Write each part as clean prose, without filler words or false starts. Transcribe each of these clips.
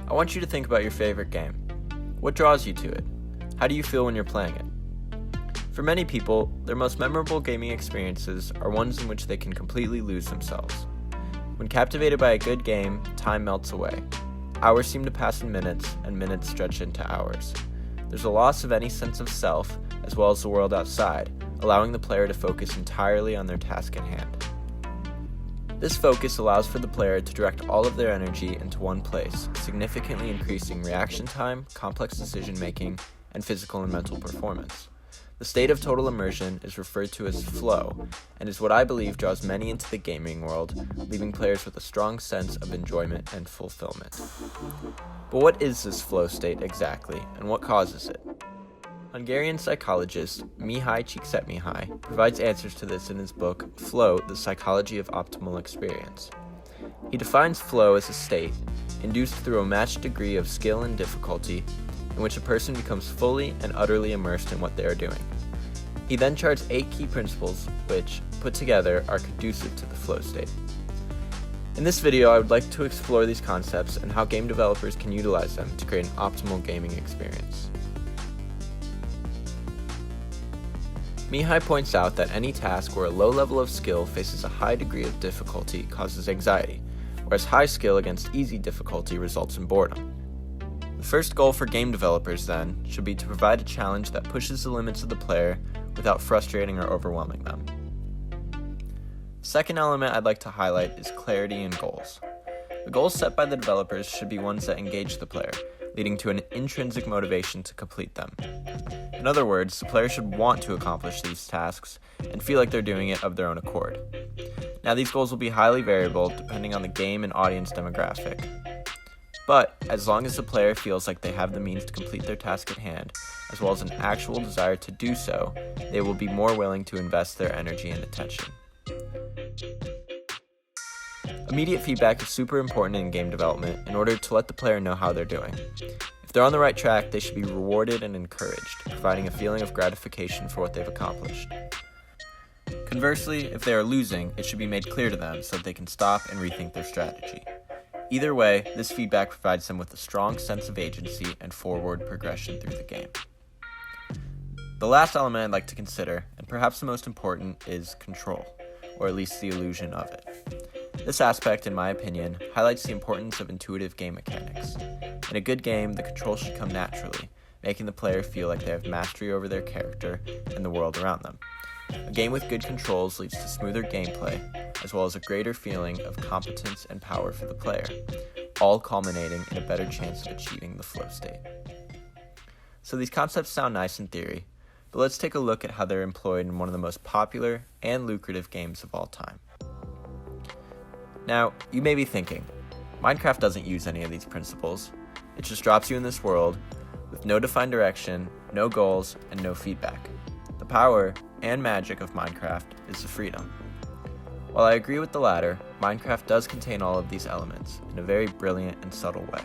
I want you to think about your favorite game. What draws you to it? How do you feel when you're playing it? For many people, their most memorable gaming experiences are ones in which they can completely lose themselves. When captivated by a good game, time melts away. Hours seem to pass in minutes, and minutes stretch into hours. There's a loss of any sense of self, as well as the world outside, allowing the player to focus entirely on their task at hand. This focus allows for the player to direct all of their energy into one place, significantly increasing reaction time, complex decision-making, and physical and mental performance. The state of total immersion is referred to as flow, and is what I believe draws many into the gaming world, leaving players with a strong sense of enjoyment and fulfillment. But what is this flow state exactly, and what causes it? Hungarian psychologist Mihaly provides answers to this in his book, Flow, The Psychology of Optimal Experience. He defines flow as a state, induced through a matched degree of skill and difficulty, in which a person becomes fully and utterly immersed in what they are doing. He then charts 8 key principles which, put together, are conducive to the flow state. In this video, I would like to explore these concepts and how game developers can utilize them to create an optimal gaming experience. Mihaly points out that any task where a low level of skill faces a high degree of difficulty causes anxiety, whereas high skill against easy difficulty results in boredom. The first goal for game developers, then, should be to provide a challenge that pushes the limits of the player without frustrating or overwhelming them. The second element I'd like to highlight is clarity and goals. The goals set by the developers should be ones that engage the player, leading to an intrinsic motivation to complete them. In other words, the player should want to accomplish these tasks and feel like they're doing it of their own accord. Now, these goals will be highly variable depending on the game and audience demographic. But, as long as the player feels like they have the means to complete their task at hand, as well as an actual desire to do so, they will be more willing to invest their energy and attention. Immediate feedback is super important in game development in order to let the player know how they're doing. If they're on the right track, they should be rewarded and encouraged, providing a feeling of gratification for what they've accomplished. Conversely, if they are losing, it should be made clear to them so that they can stop and rethink their strategy. Either way, this feedback provides them with a strong sense of agency and forward progression through the game. The last element I'd like to consider, and perhaps the most important, is control, or at least the illusion of it. This aspect, in my opinion, highlights the importance of intuitive game mechanics. In a good game, the control should come naturally, making the player feel like they have mastery over their character and the world around them. A game with good controls leads to smoother gameplay, as well as a greater feeling of competence and power for the player, all culminating in a better chance of achieving the flow state. So these concepts sound nice in theory, but let's take a look at how they're employed in one of the most popular and lucrative games of all time. Now, you may be thinking, Minecraft doesn't use any of these principles. It just drops you in this world with no defined direction, no goals, and no feedback. The power and magic of Minecraft is the freedom. While I agree with the latter, Minecraft does contain all of these elements in a very brilliant and subtle way.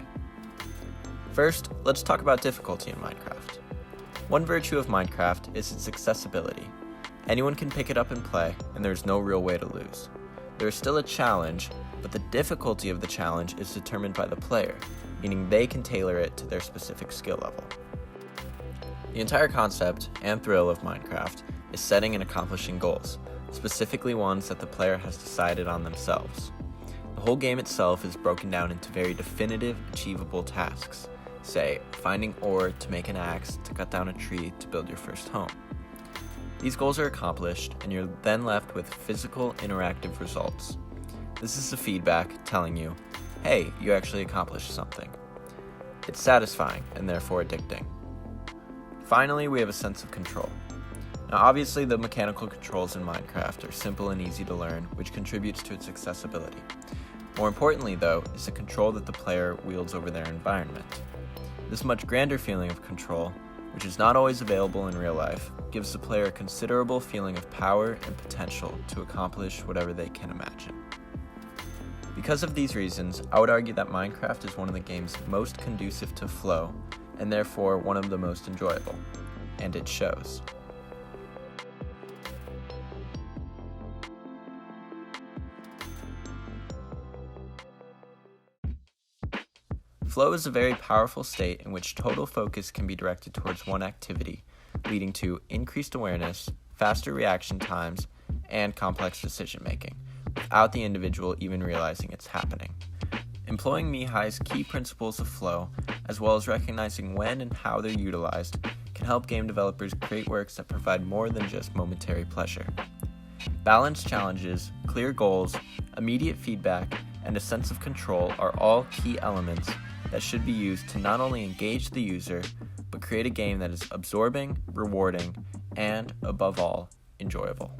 First, let's talk about difficulty in Minecraft. One virtue of Minecraft is its accessibility. Anyone can pick it up and play, and there's no real way to lose. There is still a challenge, but the difficulty of the challenge is determined by the player, meaning they can tailor it to their specific skill level. The entire concept and thrill of Minecraft is setting and accomplishing goals, specifically ones that the player has decided on themselves. The whole game itself is broken down into very definitive, achievable tasks. Say, finding ore to make an axe, to cut down a tree to build your first home. These goals are accomplished, and you're then left with physical, interactive results. This is the feedback telling you, hey, you actually accomplished something. It's satisfying, and therefore addicting. Finally, we have a sense of control. Now, obviously, the mechanical controls in Minecraft are simple and easy to learn, which contributes to its accessibility. More importantly, though, is the control that the player wields over their environment. This much grander feeling of control, which is not always available in real life, gives the player a considerable feeling of power and potential to accomplish whatever they can imagine. Because of these reasons, I would argue that Minecraft is one of the games most conducive to flow, and therefore one of the most enjoyable. And it shows. Flow is a very powerful state in which total focus can be directed towards one activity, leading to increased awareness, faster reaction times, and complex decision-making, without the individual even realizing it's happening. Employing Mihaly's key principles of flow, as well as recognizing when and how they're utilized, can help game developers create works that provide more than just momentary pleasure. Balanced challenges, clear goals, immediate feedback, and a sense of control are all key elements that should be used to not only engage the user, but create a game that is absorbing, rewarding, and, above all, enjoyable.